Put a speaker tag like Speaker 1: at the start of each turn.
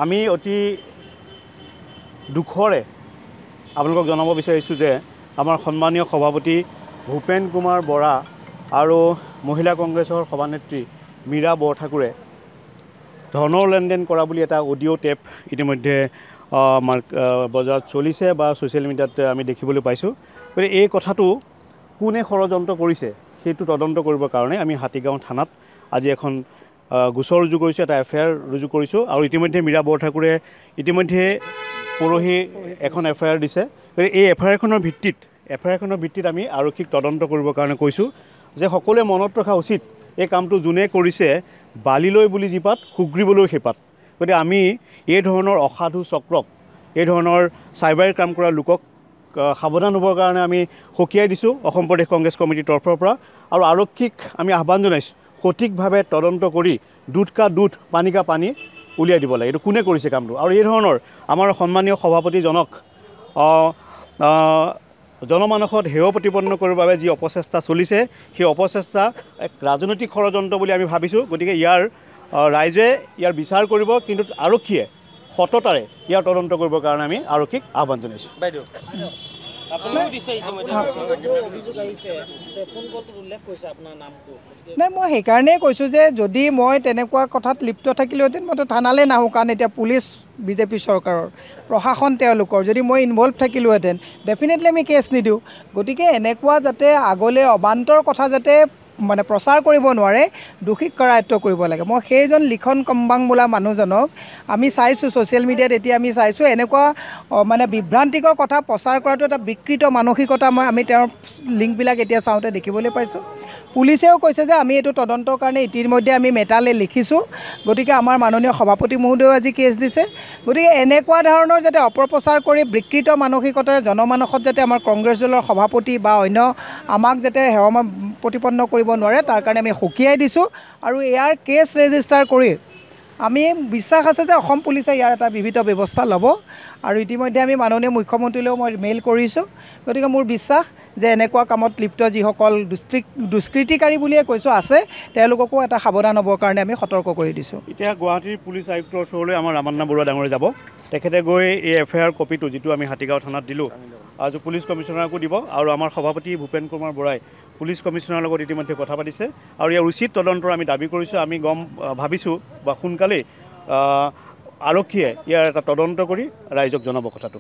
Speaker 1: আমি অতি দুখৰে আপোনালোকক জনাব বিচাৰিছোঁ যে আমাৰ সন্মানীয় সভাপতি ভূপেন কুমাৰ বৰা আৰু মহিলা কংগ্ৰেছৰ সভানেত্ৰী মীৰা বৰঠাকুৰে ধনৰ লেনদেন কৰা বুলি এটা অডিঅ' টেপ ইতিমধ্যে বজাৰত চলিছে বা ছ'চিয়েল মিডিয়াত আমি দেখিবলৈ পাইছোঁ। গতিকে এই কথাটো কোনে ষড়যন্ত্ৰ কৰিছে সেইটো তদন্ত কৰিবৰ কাৰণে আমি হাতীগাঁও থানাত আজি এখন গোচৰ ৰুজু কৰিছোঁ, এটা এফআইআৰ ৰুজু কৰিছোঁ। আৰু ইতিমধ্যে মীৰা বৰঠাকুৰে ইতিমধ্যে পৰহি এখন এফআইআৰ দিছে। গতিকে এই এফআইআৰখনৰ ভিত্তিত আমি আৰক্ষীক তদন্ত কৰিবৰ কাৰণে কৈছোঁ যে সকলোৱে মনত ৰখা উচিত এই কামটো যোনে কৰিছে বালিলৈ বুলি যিপাত সুগ্ৰীবলৈ সেইপাত। গতিকে আমি এই ধৰণৰ অসাধু চক্ৰক, এই ধৰণৰ চাইবাৰ ক্ৰাইম কৰা লোকক সাৱধান হ'বৰ কাৰণে আমি সকীয়াই দিছোঁ অসম প্ৰদেশ কংগ্ৰেছ কমিটিৰ তৰফৰ পৰা। আৰু আৰক্ষীক আমি আহ্বান জনাইছোঁ সঠিকভাৱে তদন্ত কৰি দুধ কা দুধ পানী কা পানী উলিয়াই দিব লাগে, এইটো কোনে কৰিছে কামটো। আৰু এই ধৰণৰ আমাৰ সন্মানীয় সভাপতিজনক জনমানসত হেয় প্ৰতিপন্ন কৰিবৰ বাবে যি অপচেষ্টা চলিছে সেই অপচেষ্টা এক ৰাজনৈতিক ষড়যন্ত্ৰ বুলি আমি ভাবিছোঁ। গতিকে ৰাইজে ইয়াৰ বিচাৰ কৰিব, কিন্তু আৰক্ষীয়ে সততাৰে ইয়াৰ তদন্ত কৰিবৰ কাৰণে আমি আৰক্ষীক আহ্বান জনাইছোঁ।
Speaker 2: নাই, মই সেইকাৰণেই কৈছোঁ যে যদি মই তেনেকুৱা কথাত লিপ্ত থাকিলোহেঁতেন মইতো থানালৈ নাহোঁ, কাৰণ এতিয়া পুলিচ বিজেপি চৰকাৰৰ, প্ৰশাসন তেওঁলোকৰ, যদি মই ইনভলভ থাকিলোহেঁতেন ডেফিনেটলি আমি কেছ নিদিওঁ। গতিকে এনেকুৱা যাতে আগলৈ অবান্তৰ কথা যাতে মানে প্ৰচাৰ কৰিব নোৱাৰে, দোষীক কৰায়ত্ব কৰিব লাগে। মই সেইজন লিখন কম্বাং বোলা মানুহজনক আমি চাইছোঁ ছ'চিয়েল মিডিয়াত, এতিয়া আমি চাইছোঁ এনেকুৱা মানে বিভ্ৰান্তিকৰ কথা প্ৰচাৰ কৰাটো এটা বিকৃত মানসিকতা আমি তেওঁৰ লিংকবিলাক এতিয়া চাওঁতে দেখিবলৈ পাইছোঁ। পুলিচেও কৈছে যে আমি এইটো তদন্তৰ কাৰণে ইতিমধ্যে আমি মেটালে লিখিছোঁ। গতিকে আমাৰ মাননীয় সভাপতি মহোদয়েও আজি কেছ দিছে। গতিকে এনেকুৱা ধৰণৰ যাতে অপপ্ৰচাৰ কৰি বিকৃত মানসিকতাৰে জনমানসত যাতে আমাৰ কংগ্ৰেছ দলৰ সভাপতি বা অন্য আমাক যাতে সেৱা প্ৰতিপন্ন কৰিব নোৱাৰে, তাৰ কাৰণে আমি সকীয়াই দিছোঁ। আৰু ইয়াৰ কেছ ৰেজিষ্টাৰ কৰি আমি বিশ্বাস আছে যে অসম পুলিচে ইয়াৰ এটা বিহিত ব্যৱস্থা ল'ব। আৰু ইতিমধ্যে আমি মাননীয় মুখ্যমন্ত্ৰীলৈও মই মেইল কৰিছোঁ। গতিকে মোৰ বিশ্বাস যে এনেকুৱা কামত লিপ্ত যিসকল দুষ্কৃতিকাৰী বুলিয়ে কৈছোঁ আছে, তেওঁলোককো এটা সাৱধান হ'বৰ কাৰণে আমি সতৰ্ক কৰি দিছোঁ।
Speaker 1: এতিয়া গুৱাহাটীৰ পুলিচ আয়ুক্তৰ ওচৰলৈ আমাৰ ৰামান্না বৰুৱা ডাঙৰীয়া যাব। তেখেতে গৈ এই এফআইআৰ কপিটো যিটো আমি হাতীগাঁও থানাত দিলোঁ আজি পুলিচ কমিশ্যনাৰকো দিব। আৰু আমাৰ সভাপতি ভূপেন কুমাৰ বৰাই পুলিচ কমিশ্যনাৰৰ লগত ইতিমধ্যে কথা পাতিছে আৰু ইয়াৰ উচিত তদন্তৰ আমি দাবী কৰিছোঁ। আমি ভাবিছোঁ বা সোনকালেই আৰক্ষীয়ে ইয়াৰ এটা তদন্ত কৰি ৰাইজক জনাব কথাটো।